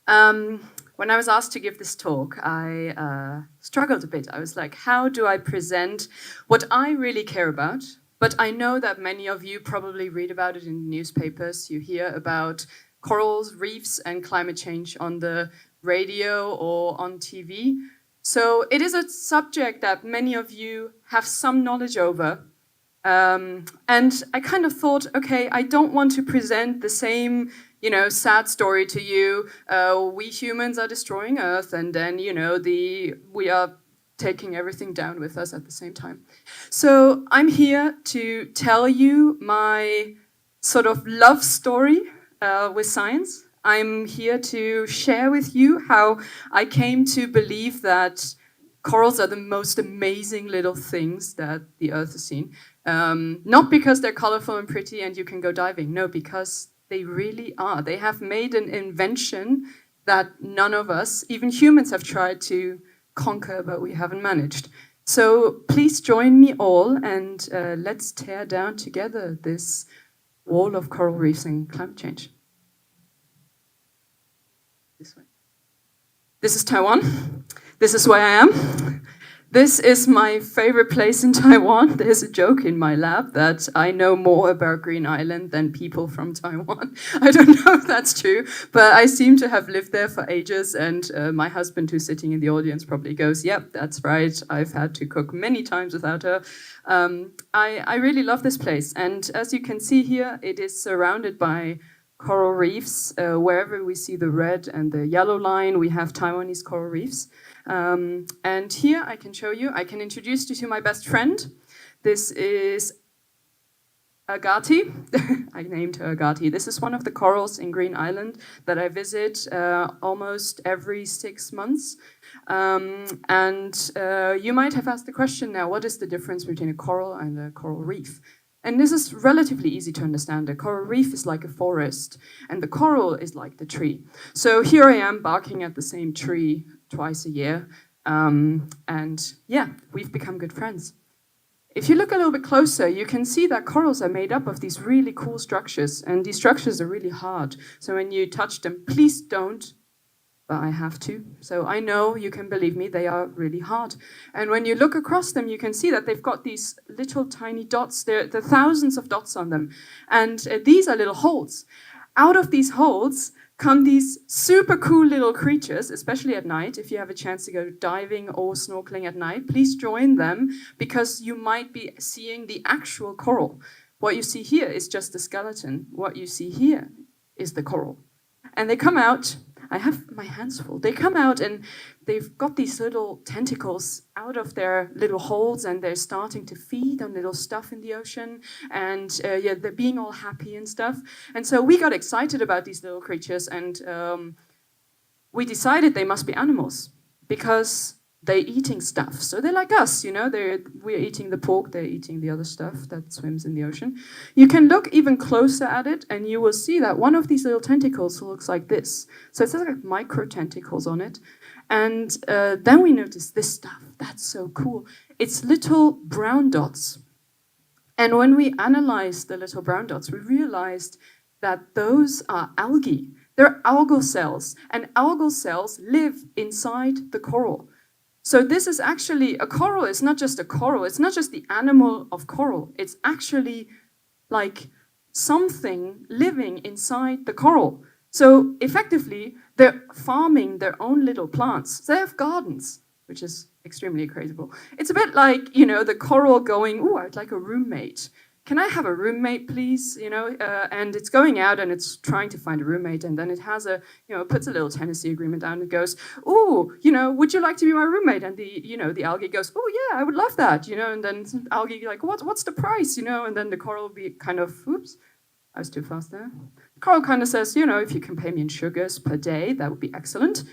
When I was asked to give this talk, I struggled a bit. I was like, how do I present what I really care about? But I know that many of you probably read about it in newspapers. You hear about corals, reefs, and climate change on the radio or on TV. So it is a subject that many of you have some knowledge over. And I kind of thought, okay, I don't want to present the same, sad story to you. We humans are destroying Earth, and then, we are taking everything down with us at the same time. So I'm here to tell you my sort of love story with science. I'm here to share with you how I came to believe that corals are the most amazing little things that the Earth has seen. Not because they're colorful and pretty and you can go diving. No, because they really are. They have made an invention that none of us, even humans, have tried to conquer, but we haven't managed. So please join me all and let's tear down together this wall of coral reefs and climate change. This way. This is Taiwan. This is where I am. This is my favorite place in Taiwan. There's a joke in my lab that I know more about Green Island than people from Taiwan. I don't know if that's true, but I seem to have lived there for ages, and my husband, who's sitting in the audience, probably goes, yep, that's right. I've had to cook many times without her. I really love this place, and as you can see here, it is surrounded by coral reefs. Wherever we see the red and the yellow line, we have Taiwanese coral reefs. And here I can show you, I can introduce you to my best friend. This is Agati. I named her Agati. This is one of the corals in Green Island that I visit almost every 6 months. And you might have asked the question now, what is the difference between a coral and a coral reef? And this is relatively easy to understand. A coral reef is like a forest, and the coral is like the tree. So here I am barking at the same tree twice a year. And yeah, we've become good friends. If you look a little bit closer, you can see that corals are made up of these really cool structures, and these structures are really hard. So when you touch them, please don't, but I have to. So I know you can believe me, they are really hard. And when you look across them, you can see that they've got these little tiny dots. There are thousands of dots on them. And these are little holes. Out of these holes come these super cool little creatures, especially at night. If you have a chance to go diving or snorkeling at night, please join them, because you might be seeing the actual coral. What you see here is just the skeleton. What you see here is the coral. And they come out. I have my hands full. They come out and they've got these little tentacles out of their little holes, and they're starting to feed on little stuff in the ocean, and they're being all happy and stuff. And so we got excited about these little creatures, and we decided they must be animals because they're eating stuff. So they're like us, we're eating the pork, they're eating the other stuff that swims in the ocean. You can look even closer at it, and you will see that one of these little tentacles looks like this. So it's like micro tentacles on it. And then we notice this stuff. That's so cool. It's little brown dots. And when we analyzed the little brown dots, we realized that those are algae. They're algal cells, and algal cells live inside the coral. So this is actually, a coral is not just a coral, it's not just the animal of coral, it's actually like something living inside the coral. So effectively, they're farming their own little plants. They have gardens, which is extremely crazy. It's a bit like, the coral going, ooh, I'd like a roommate. Can I have a roommate, please? And it's going out and it's trying to find a roommate, and then it has puts a little tenancy agreement down and goes, ooh, would you like to be my roommate? And the algae goes, oh yeah, I would love that, and then algae like, what's the price, and then the coral will be kind of, oops, I was too fast there. The coral kind of says, if you can pay me in sugars per day, that would be excellent.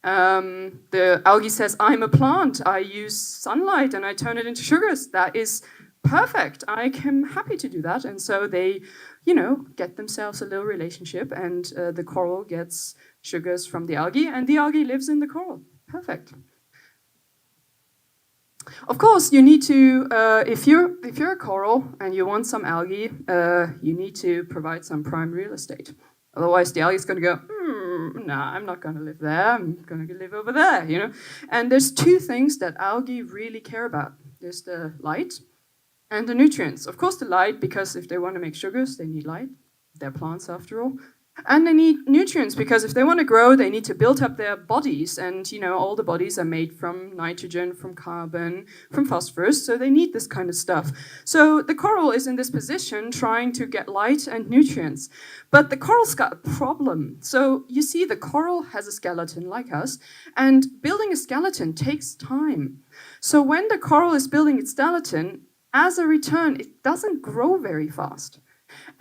The algae says, I'm a plant, I use sunlight and I turn it into sugars. That is perfect, I am happy to do that. And so they, get themselves a little relationship, and the coral gets sugars from the algae, and the algae lives in the coral. Perfect. Of course, you need to, if you're a coral and you want some algae, you need to provide some prime real estate. Otherwise, the algae is going to go, nah, I'm not going to live there. I'm going to live over there, you know. And there's two things that algae really care about. There's the light and the nutrients. Of course, the light, because if they want to make sugars, they need light. They're plants after all. And they need nutrients because if they want to grow, they need to build up their bodies. And, you know, all the bodies are made from nitrogen, from carbon, from phosphorus. So they need this kind of stuff. So the coral is in this position trying to get light and nutrients. But the coral's got a problem. So you see, the coral has a skeleton like us. And building a skeleton takes time. So when the coral is building its skeleton, as a return, it doesn't grow very fast.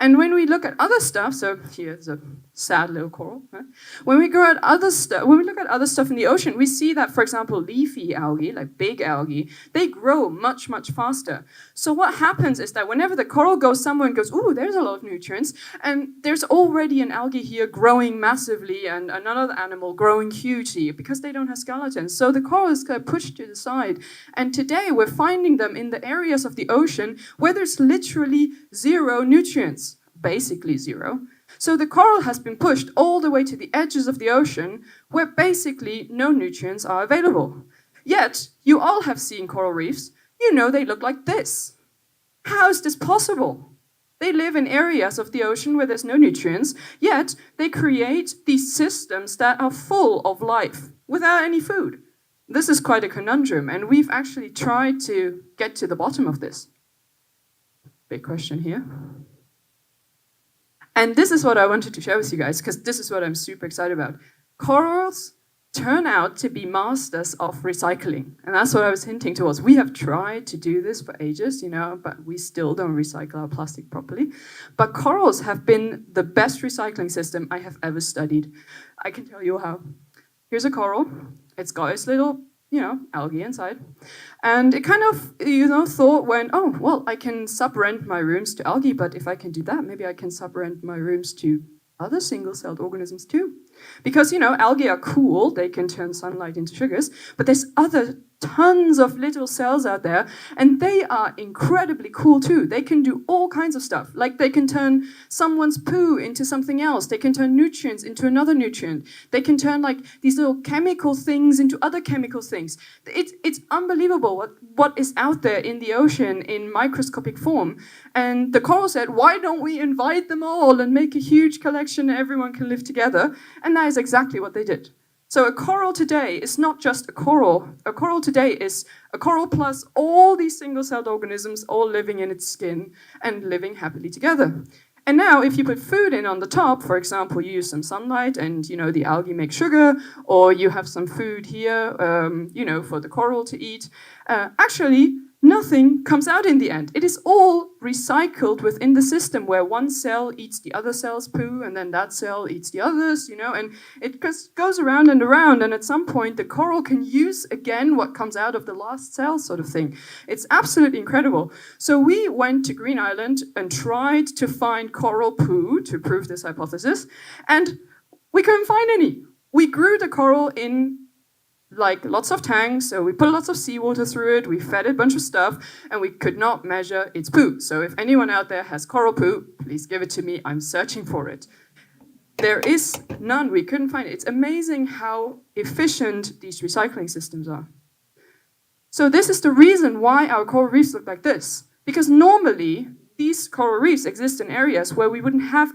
And when we look at other stuff, so here's a sad little coral. Right? When we look at other stuff in the ocean, we see that, for example, leafy algae, like big algae, they grow much, much faster. So what happens is that whenever the coral goes somewhere and goes, ooh, there's a lot of nutrients, and there's already an algae here growing massively and another animal growing hugely because they don't have skeletons. So the coral is pushed to the side. And today we're finding them in the areas of the ocean where there's literally zero nutrients. Basically zero. So the coral has been pushed all the way to the edges of the ocean where basically no nutrients are available. Yet, you all have seen coral reefs. You know they look like this. How is this possible? They live in areas of the ocean where there's no nutrients, yet they create these systems that are full of life without any food. This is quite a conundrum, and we've actually tried to get to the bottom of this. Big question here. And this is what I wanted to share with you guys, because this is what I'm super excited about. Corals turn out to be masters of recycling. And that's what I was hinting towards. We have tried to do this for ages, you know, but we still don't recycle our plastic properly. But corals have been the best recycling system I have ever studied. I can tell you how. Here's a coral. It's got its little, you know, algae inside. And it kind of, you know, thought when, oh, well, I can sub-rent my rooms to algae, but if I can do that, maybe I can sub-rent my rooms to other single-celled organisms too. Because, you know, algae are cool, they can turn sunlight into sugars, but there's other tons of little cells out there, and they are incredibly cool too. They can do all kinds of stuff. Like they can turn someone's poo into something else. They can turn nutrients into another nutrient. They can turn like these little chemical things into other chemical things. It's unbelievable what is out there in the ocean in microscopic form. And the coral said, why don't we invite them all and make a huge collection and everyone can live together? And that is exactly what they did. So a coral today is not just a coral. A coral today is a coral plus all these single-celled organisms all living in its skin and living happily together. And now if you put food in on the top, for example, you use some sunlight and, you know, the algae make sugar, or you have some food here, you know, for the coral to eat, actually nothing comes out in the end. It is all recycled within the system where one cell eats the other cell's poo and then that cell eats the others, you know, and it just goes around and around, and at some point the coral can use again what comes out of the last cell sort of thing. It's absolutely incredible. So we went to Green Island and tried to find coral poo to prove this hypothesis, and we couldn't find any. We grew the coral in like lots of tanks, so we put lots of seawater through it, we fed it a bunch of stuff, and we could not measure its poo. So if anyone out there has coral poo, please give it to me, I'm searching for it. There is none, we couldn't find it. It's amazing how efficient these recycling systems are. So this is the reason why our coral reefs look like this. Because normally, these coral reefs exist in areas where we wouldn't have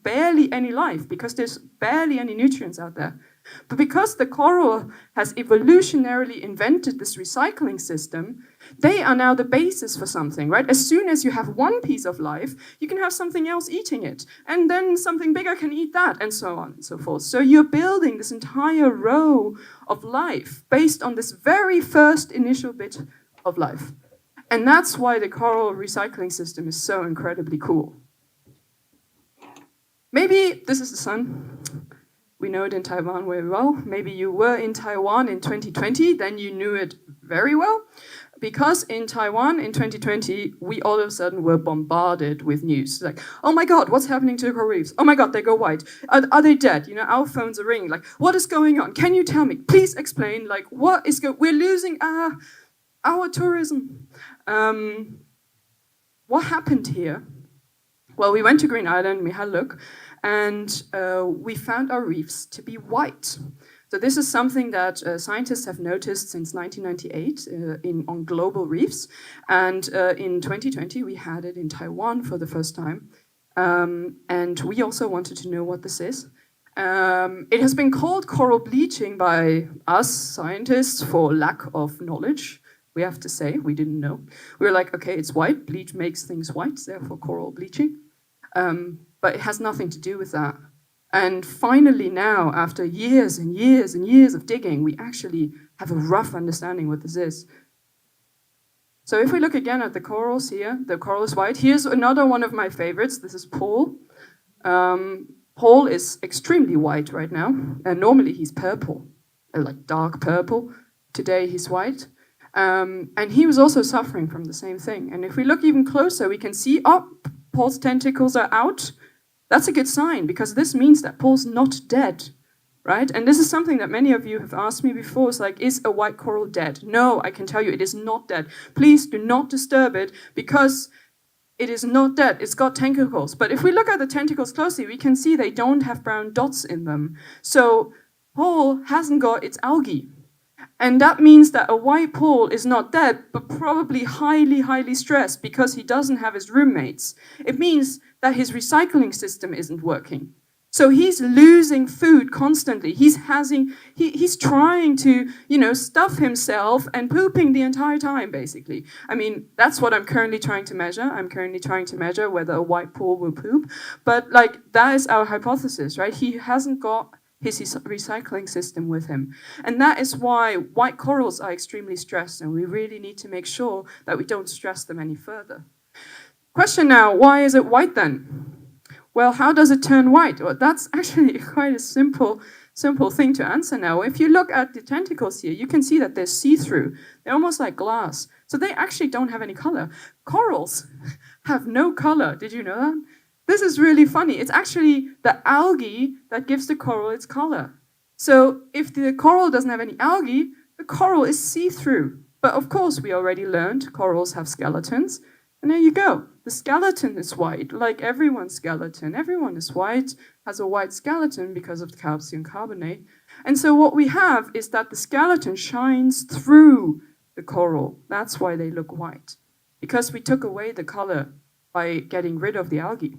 barely any life, because there's barely any nutrients out there. But because the coral has evolutionarily invented this recycling system, they are now the basis for something, right? As soon as you have one piece of life, you can have something else eating it. And then something bigger can eat that, and so on and so forth. So you're building this entire row of life based on this very first initial bit of life. And that's why the coral recycling system is so incredibly cool. Maybe this is the sun. We know it in Taiwan very well. Maybe you were in Taiwan in 2020, then you knew it very well. Because in Taiwan in 2020, we all of a sudden were bombarded with news. Like, oh my God, what's happening to the coral reefs? Oh my God, they go white. Are they dead? You know, our phones are ringing. Like, what is going on? Can you tell me? Please explain. Like, what is we're losing our tourism. What happened here? Well, we went to Green Island, we had a look, and we found our reefs to be white. So this is something that scientists have noticed since 1998 on global reefs, and in 2020 we had it in Taiwan for the first time, and we also wanted to know what this is. It has been called coral bleaching by us scientists for lack of knowledge. We have to say, we didn't know. We were like, okay, it's white, bleach makes things white, therefore coral bleaching. But it has nothing to do with that. And finally now, after years and years and years of digging, we actually have a rough understanding what this is. So if we look again at the corals here, the coral is white. Here's another one of my favorites. This is Paul. Paul is extremely white right now, and normally he's purple, like dark purple. Today he's white. And he was also suffering from the same thing. And if we look even closer, we can see, oh, Paul's tentacles are out. That's a good sign, because this means that Paul's not dead, right? And this is something that many of you have asked me before. It's like, is a white coral dead? No, I can tell you it is not dead. Please do not disturb it, because it is not dead. It's got tentacles. But if we look at the tentacles closely, we can see they don't have brown dots in them. So Paul hasn't got its algae. And that means that a white Paul is not dead, but probably highly, highly stressed because he doesn't have his roommates. It means that his recycling system isn't working. So he's losing food constantly. He's trying to, stuff himself and pooping the entire time, basically. I mean, that's what I'm currently trying to measure. I'm currently trying to measure whether a white Paul will poop. But, that is our hypothesis, right? He hasn't got his recycling system with him. And that is why white corals are extremely stressed, and we really need to make sure that we don't stress them any further. Question now, why is it white then? Well, how does it turn white? Well, that's actually quite a simple thing to answer now. If you look at the tentacles here, you can see that they're see-through. They're almost like glass. So they actually don't have any color. Corals have no color. Did you know that? This is really funny. It's actually the algae that gives the coral its color. So if the coral doesn't have any algae, the coral is see-through. But of course, we already learned corals have skeletons. And there you go. The skeleton is white, like everyone's skeleton. Everyone is white, has a white skeleton because of the calcium carbonate. And so what we have is that the skeleton shines through the coral. That's why they look white. Because we took away the color by getting rid of the algae.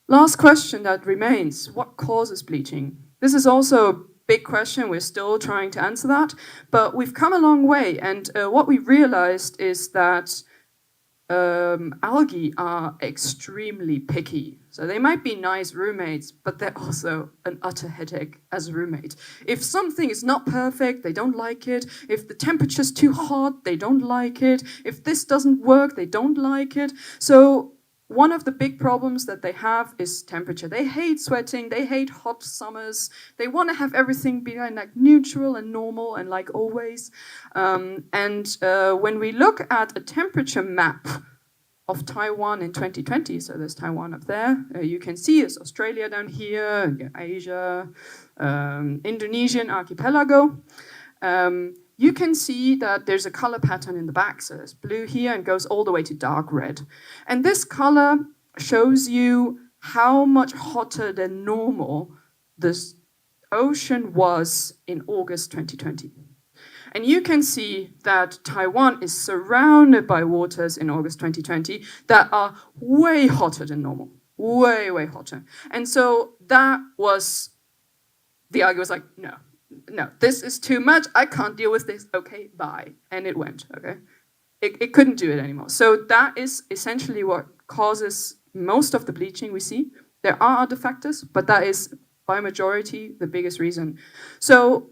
Last question that remains, what causes bleaching? This is also a big question, we're still trying to answer that, but we've come a long way, and what we realized is that algae are extremely picky. So they might be nice roommates, but they're also an utter headache as a roommate. If something is not perfect, they don't like it. If the temperature's too hot, they don't like it. If this doesn't work, they don't like it. So one of the big problems that they have is temperature. They hate sweating, they hate hot summers, they want to have everything be like neutral and normal and like always. When we look at a temperature map of Taiwan in 2020, so there's Taiwan up there, you can see it's Australia down here, Asia, Indonesian archipelago. You can see that there's a color pattern in the back. So there's blue here and goes all the way to dark red. And this color shows you how much hotter than normal this ocean was in August 2020. And you can see that Taiwan is surrounded by waters in August 2020 that are way hotter than normal, way, way hotter. And so that was, the algae was like, no, this is too much. I can't deal with this. Okay, bye. And it went, okay? It couldn't do it anymore. So that is essentially what causes most of the bleaching we see. There are other factors, but that is, by majority, the biggest reason. So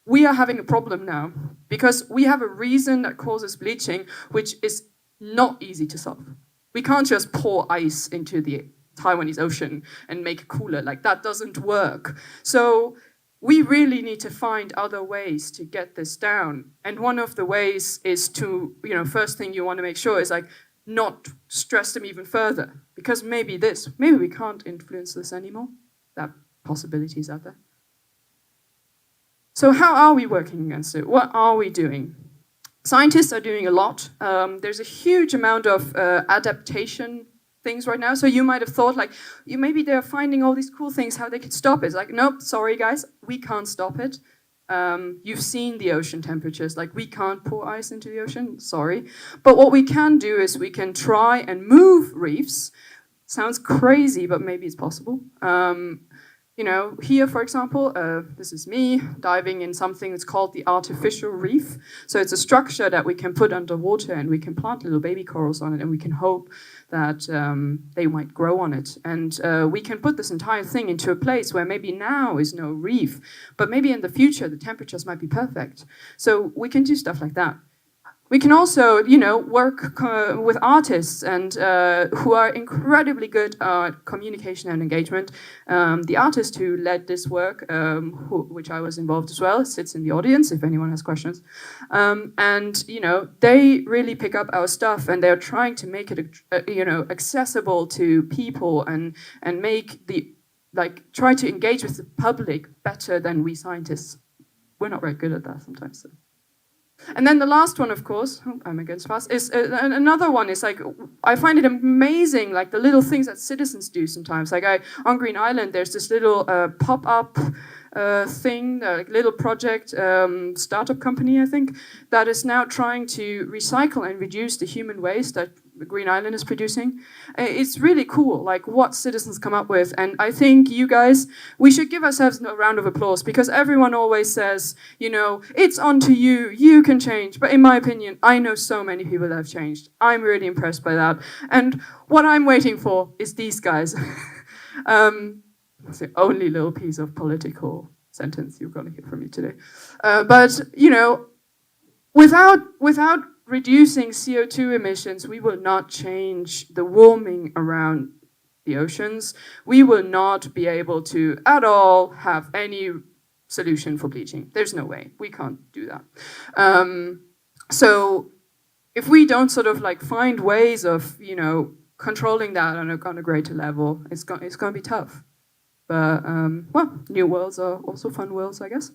we are having a problem now because we have a reason that causes bleaching, which is not easy to solve. We can't just pour ice into the Taiwanese Ocean and make it cooler. Like, that doesn't work. So we really need to find other ways to get this down. And one of the ways is to, first thing you want to make sure is like not stress them even further. Because maybe we can't influence this anymore. That possibility is out there. So how are we working against it? What are we doing? Scientists are doing a lot. There's a huge amount of adaptation things right now. So you might have thought like, maybe they're finding all these cool things, how they could stop it. It's like, nope, sorry guys, we can't stop it. You've seen the ocean temperatures, like we can't pour ice into the ocean, sorry. But what we can do is we can try and move reefs. Sounds crazy, but maybe it's possible. You know, here, for example, this is me diving in something that's called the artificial reef. So it's a structure that we can put underwater and we can plant little baby corals on it and we can hope that they might grow on it. And we can put this entire thing into a place where maybe now is no reef, but maybe in the future the temperatures might be perfect. So we can do stuff like that. We can also, you know, work with artists and who are incredibly good at communication and engagement. The artist who led this work, which I was involved as well, sits in the audience if anyone has questions. And, you know, they really pick up our stuff and they're trying to make it, you know, accessible to people and make the, like, try to engage with the public better than we scientists. We're not very good at that sometimes. So. And then the last one, of course, I'm against fast, is another one is like, I find it amazing, like the little things that citizens do sometimes. Like on Green Island, there's this little pop-up thing, like little project, startup company, I think, that is now trying to recycle and reduce the human waste that Green Island is producing. It's really cool, like what citizens come up with. And I think you guys, we should give ourselves a round of applause because everyone always says, you know, it's on to you, you can change. But in my opinion, I know so many people that have changed. I'm really impressed by that. And what I'm waiting for is these guys. It's the only little piece of political sentence you're going to hear from me today. But, you know, without reducing CO2 emissions, we will not change the warming around the oceans. We will not be able to at all have any solution for bleaching. There's no way. We can't do that. So if we don't sort of like find ways of, you know, controlling that on a greater level, it's going to be tough. But, well, new worlds are also fun worlds, I guess.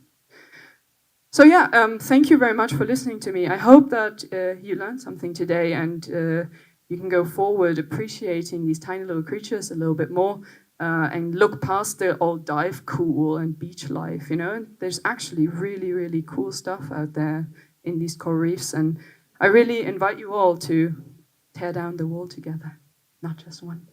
So yeah, thank you very much for listening to me. I hope that you learned something today and you can go forward appreciating these tiny little creatures a little bit more and look past the old dive cool and beach life, you know. There's actually really, really cool stuff out there in these coral reefs, and I really invite you all to tear down the wall together, not just one.